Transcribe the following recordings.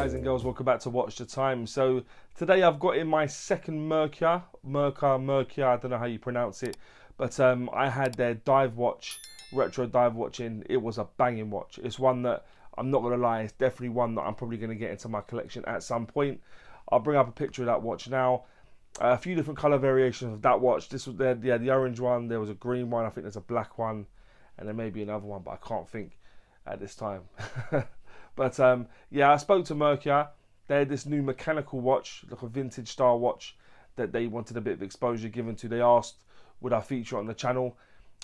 guys and girls, welcome back to Watch the Time. So today I've got in my second Murka, I don't know how you pronounce it, but I had their dive watch, retro dive watch in. It was a banging watch. It's one that, I'm not going to lie, it's definitely one that I'm probably going to get into my collection at some point. I'll bring up a picture of that watch now. A few different colour variations of that watch. This was the orange one, there was a green one, I think there's a black one, and there may be another one, but I can't think at this time. But yeah, I spoke to Murka. They had this new mechanical watch, like a vintage style watch, that they wanted a bit of exposure given to. They asked would I feature it on the channel.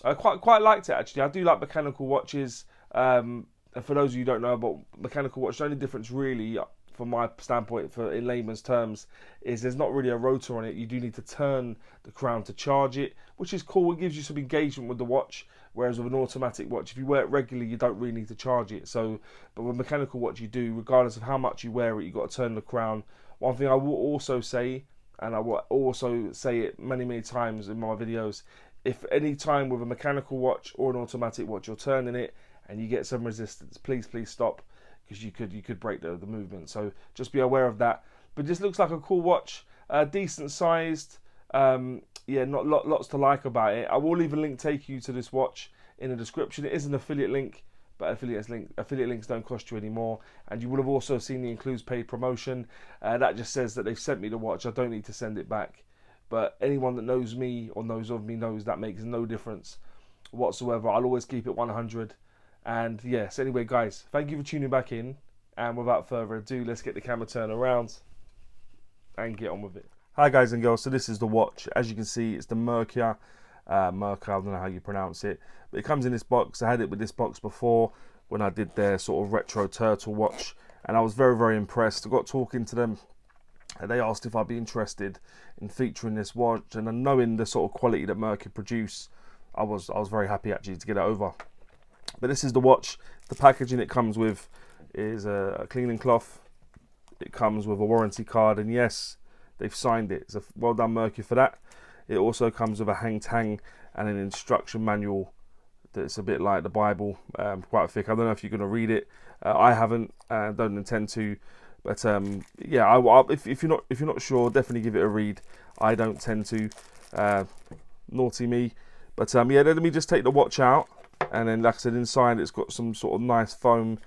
I quite liked it actually. I do like mechanical watches. And for those of you who don't know about mechanical watch, the only difference really, from my standpoint, for in layman's terms, is there's not really a rotor on it. You do need to turn the crown to charge it, which is cool. It gives you some engagement with the watch. Whereas with an automatic watch, if you wear it regularly, you don't really need to charge it. So, but with a mechanical watch, you do, regardless of how much you wear it, you've got to turn the crown. One thing I will also say, and I will also say it many times in my videos, if any time with a mechanical watch or an automatic watch, you're turning it and you get some resistance, please stop, because you could break the movement. So just be aware of that. But this looks like a cool watch, decent sized. Yeah, not lots to like about it. I will leave a link take you to this watch in the description. It is an affiliate link, but affiliate links don't cost you anymore. And you will have also seen the includes paid promotion. That just says that they've sent me the watch. I don't need to send it back. But anyone that knows me or knows of me knows that makes no difference whatsoever. I'll always keep it 100. And yes, anyway, guys, thank you for tuning back in. And without further ado, let's get the camera turned around and get on with it. Hi guys and girls, so this is the watch. As you can see, it's the Murka, I don't know how you pronounce it, but it comes in this box. I had it with this box before when I did their sort of retro turtle watch, and I was very impressed. I got talking to them and they asked if I'd be interested in featuring this watch, and then knowing the sort of quality that Merkur produce, I was very happy actually to get it over. But this is the watch. The packaging it comes with is a cleaning cloth. It comes with a warranty card, and yes, they've signed it. So well done Merkur for that. It also comes with a hang tang and an instruction manual that's a bit like the Bible, quite thick. I don't know if you're going to read it. I haven't, don't intend to. But yeah, if you're not sure, definitely give it a read. I don't tend to. Naughty me. But yeah, let me just take the watch out, and then like I said, inside it's got some sort of nice foam,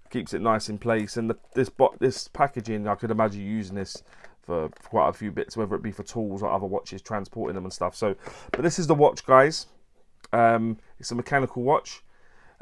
keeps it nice in place. And this packaging, I could imagine using this for quite a few bits, whether it be for tools or other watches, transporting them and stuff. So, but this is the watch, guys. It's a mechanical watch,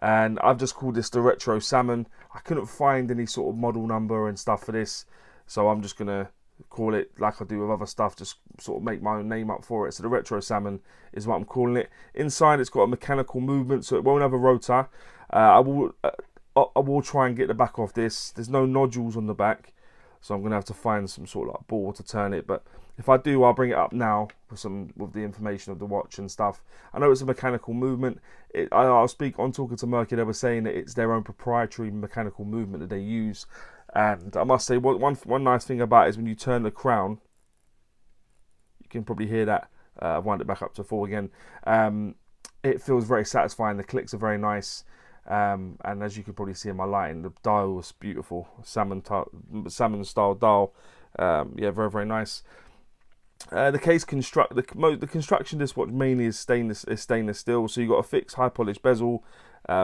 and I've just called this the Retro Salmon. I couldn't find any sort of model number and stuff for this, so I'm just gonna call it like I do with other stuff, just sort of make my own name up for it. So the Retro Salmon is what I'm calling it. Inside it's got a mechanical movement, so it won't have a rotor. I will try and get the back off this. There's no nodules on the back, so I'm going to have to find some sort of like ball to turn it. But if I do, I'll bring it up now with the information of the watch and stuff. I know it's a mechanical movement. I'll speak on talking to Merkur. They were saying that it's their own proprietary mechanical movement that they use. And I must say, one nice thing about it is when you turn the crown, you can probably hear that. I've wound it back up to full again. It feels very satisfying. The clicks are very nice. And as you can probably see in my lighting, the dial was beautiful, salmon style dial. Yeah, very nice. The case the construction of this watch mainly is stainless steel. So you got a fixed high polished bezel,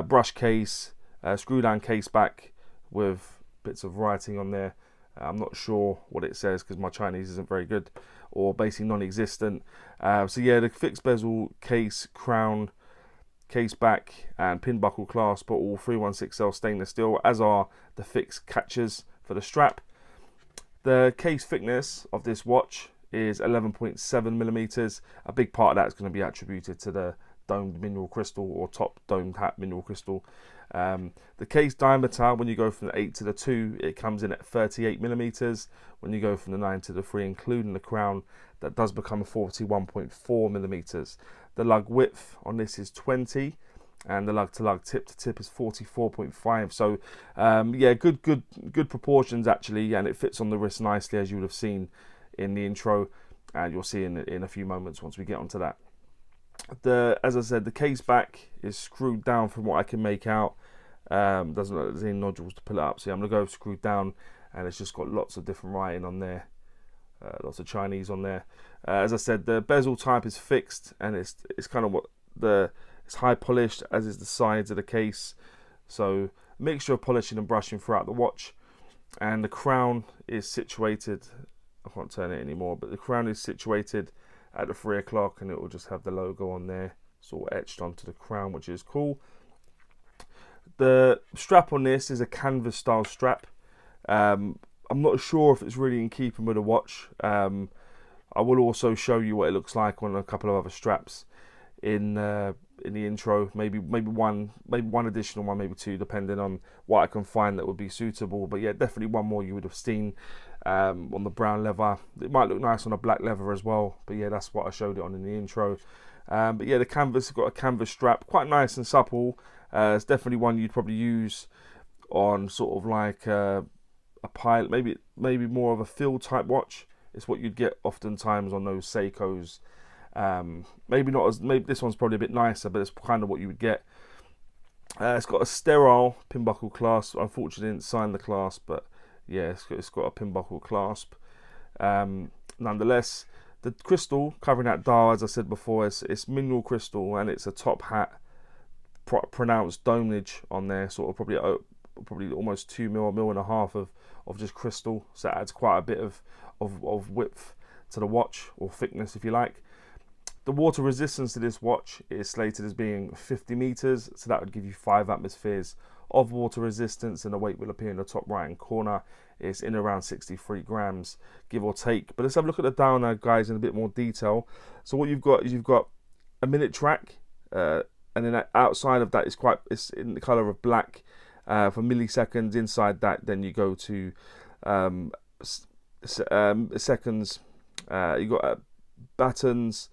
brush case, screw down case back with bits of writing on there. I'm not sure what it says because my Chinese isn't very good, or basically non-existent. So yeah, the fixed bezel, case, crown, case back and pin buckle clasp are all 316L stainless steel, as are the fixed catchers for the strap. The case thickness of this watch is 11.7 millimeters. A big part of that is going to be attributed to the domed mineral crystal, or top domed hat mineral crystal. The case diameter, when you go from the 8 to the 2, it comes in at 38 millimeters. When you go from the 9 to the 3, including the crown, that does become 41.4 millimeters. The lug width on this is 20, and the lug to lug, tip to tip is 44.5. So yeah, good proportions actually, and it fits on the wrist nicely, as you would have seen in the intro, and you'll see in a few moments once we get onto that. As I said, the case back is screwed down from what I can make out. Doesn't look like there's any nodules to pull it up, so I'm going to go screwed down, and it's just got lots of different writing on there, lots of Chinese on there. As I said, the bezel type is fixed, and it's kind of what it's high polished, as is the sides of the case. So mixture of polishing and brushing throughout the watch. And the crown is situated, I can't turn it anymore, but the crown is situated at the 3 o'clock, and it will just have the logo on there, sort of etched onto the crown, which is cool. The strap on this is a canvas style strap. I'm not sure if it's really in keeping with the watch. I will also show you what it looks like on a couple of other straps in the intro. Maybe one additional one, maybe two, depending on what I can find that would be suitable. But yeah, definitely one more you would have seen on the brown leather. It might look nice on a black leather as well, but yeah, that's what I showed it on in the intro. But yeah, the canvas has got a canvas strap, quite nice and supple. It's definitely one you'd probably use on sort of like a pilot, maybe more of a field type watch. It's what you'd get oftentimes on those Seikos. Maybe this one's probably a bit nicer, but it's kind of what you would get. It's got a sterile pin buckle clasp. Unfortunately, I didn't sign the clasp, but yeah, it's got a pin buckle clasp. Nonetheless, the crystal covering that dial, as I said before, it's mineral crystal, and it's a top hat pronounced domage on there, sort of probably almost 2 mil, 1.5 mil of just crystal. So it adds quite a bit of width to the watch, or thickness if you like. The water resistance to this watch is slated as being 50 meters, so that would give you 5 atmospheres of water resistance, and the weight will appear in the top right hand corner. It's in around 63 grams, give or take. But let's have a look at the dial now, guys, in a bit more detail. So what you've got is you've got a minute track, and then outside of that it's in the color of black for milliseconds. Inside that, then you go to seconds. You got battens.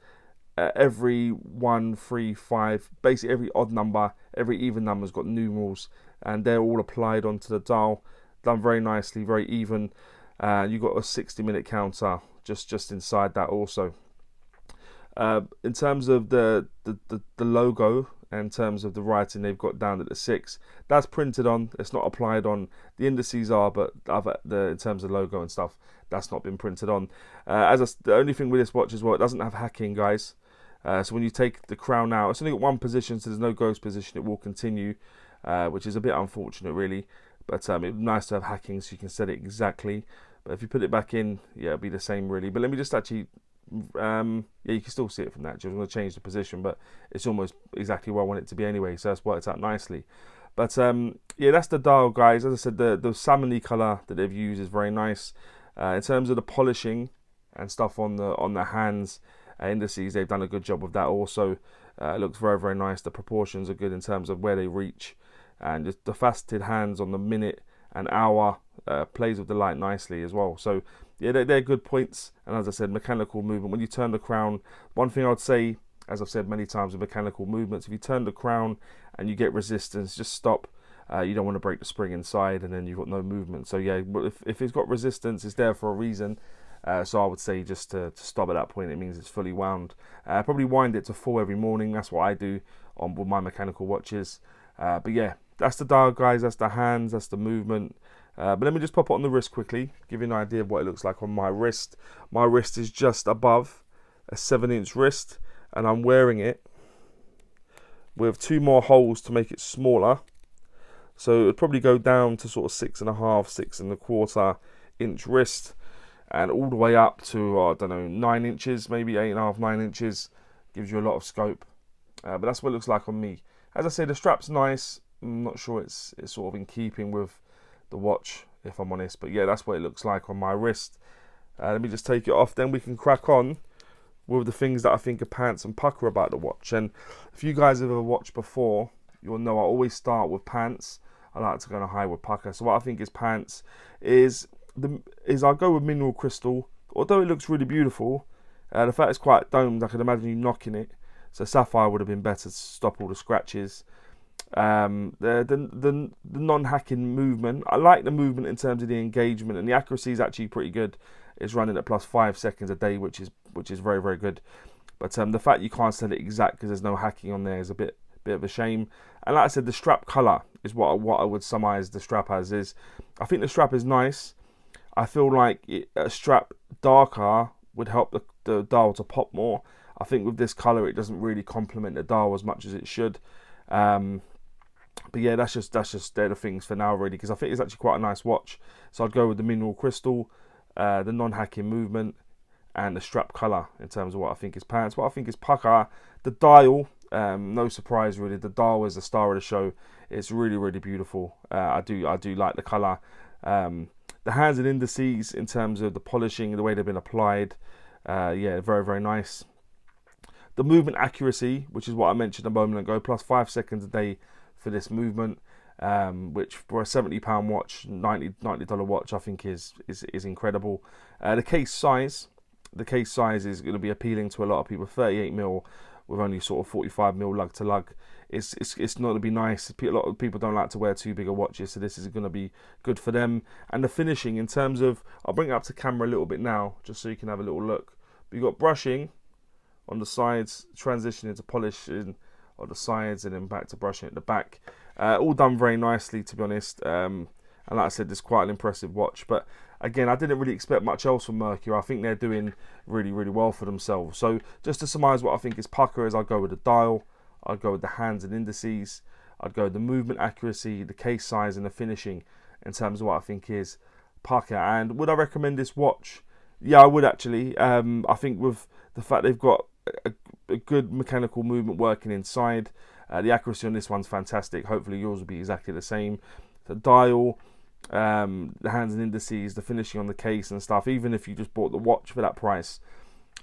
Every 1, 3, 5, basically every odd number, every even number's got numerals, and they're all applied onto the dial. Done very nicely, very even. You've got a 60-minute counter just inside that also. In terms of the logo, and in terms of the writing they've got down at the 6, that's printed on. It's not applied on. The indices are, but in terms of logo and stuff, that's not been printed on. The only thing with this watch as well, it doesn't have hacking, guys. So when you take the crown out, it's only got one position, so there's no ghost position. It will continue, which is a bit unfortunate, really. But it'd be nice to have hacking so you can set it exactly. But if you put it back in, yeah, it'll be the same, really. But let me just actually, yeah, you can still see it from that. Just want to change the position, but it's almost exactly where I want it to be anyway. So that's worked out nicely. But yeah, that's the dial, guys. As I said, the salmony color that they've used is very nice. In terms of the polishing and stuff on the hands, indices, they've done a good job with that also. It looks very, very nice. The proportions are good in terms of where they reach, and just the faceted hands on the minute and hour plays with the light nicely as well. So yeah, they're good points. And as I said, mechanical movement, when you turn the crown, one thing I would say, as I've said many times with mechanical movements, if you turn the crown and you get resistance, just stop. You don't want to break the spring inside, and then you've got no movement. So yeah, if it's got resistance, it's there for a reason. So I would say just to stop at that point. It means it's fully wound. Probably wind it to full every morning. That's what I do with my mechanical watches. But yeah, that's the dial, guys. That's the hands. That's the movement. But let me just pop it on the wrist quickly, give you an idea of what it looks like on my wrist. My wrist is just above a 7-inch wrist, and I'm wearing it with 2 more holes to make it smaller. So it would probably go down to sort of 6.5, 6.25 inch wrist, and all the way up to, I don't know, 9 inches, maybe 8.5, 9 inches. Gives you a lot of scope. But that's what it looks like on me. As I say, the strap's nice. I'm not sure it's sort of in keeping with the watch, if I'm honest. But yeah, that's what it looks like on my wrist. Let me just take it off. Then we can crack on with the things that I think are pants and pucker about the watch. And if you guys have ever watched before, you'll know I always start with pants. I like to go on a high with pucker. So what I think is pants is I'll go with mineral crystal. Although it looks really beautiful, the fact it's quite domed, I could imagine you knocking it. So sapphire would have been better to stop all the scratches. The non-hacking movement, I like the movement in terms of the engagement, and the accuracy is actually pretty good. It's running at plus 5 seconds a day, which is very, very good. But the fact you can't set it exact because there's no hacking on there is a bit of a shame. And like I said, the strap color is what I would summarize the strap as. Is I think the strap is nice. I feel like a strap darker would help the dial to pop more. I think with this colour, it doesn't really complement the dial as much as it should. But yeah, that's just they're the things for now, really, because I think it's actually quite a nice watch. So I'd go with the mineral crystal, the non-hacking movement, and the strap colour in terms of what I think is pants. What I think is Pukka, the dial, no surprise really. The dial is the star of the show. It's really, really beautiful. I do like the colour. The hands and indices in terms of the polishing, the way they've been applied, yeah, very, very nice. The movement accuracy, which is what I mentioned a moment ago, plus 5 seconds a day for this movement, which for a £70 watch, $90 watch, I think is incredible. The case size is going to be appealing to a lot of people. 38mm with only sort of 45mm lug to lug. It's not going to be nice. A lot of people don't like to wear too big a watches, so this is going to be good for them. And the finishing in terms of, I'll bring it up to camera a little bit now, just so you can have a little look. But you've got brushing on the sides, transitioning to polishing on the sides, and then back to brushing at the back. All done very nicely, to be honest. And like I said, it's quite an impressive watch. But again, I didn't really expect much else from Merkur. I think they're doing really, really well for themselves. So just to surmise what I think is Pukka is, I'll go with the dial, I'd go with the hands and indices, I'd go with the movement accuracy, the case size, and the finishing in terms of what I think is Pukka. And would I recommend this watch? Yeah, I would actually. I think with the fact they've got a good mechanical movement working inside, the accuracy on this one's fantastic. Hopefully yours will be exactly the same. The dial, the hands and indices, the finishing on the case and stuff. Even if you just bought the watch for that price,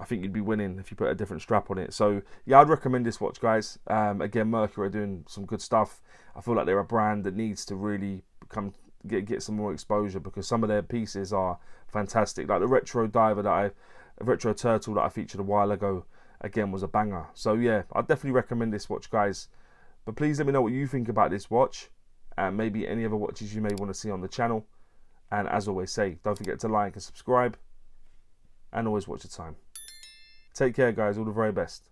I think you'd be winning if you put a different strap on it. So yeah, I'd recommend this watch, guys. Again, Merkur are doing some good stuff. I feel like they're a brand that needs to really get some more exposure, because some of their pieces are fantastic. Like the retro turtle that I featured a while ago, again, was a banger. So yeah, I'd definitely recommend this watch, guys. But please let me know what you think about this watch, and maybe any other watches you may want to see on the channel. And as always say, don't forget to like and subscribe, and always watch the time. Take care, guys. All the very best.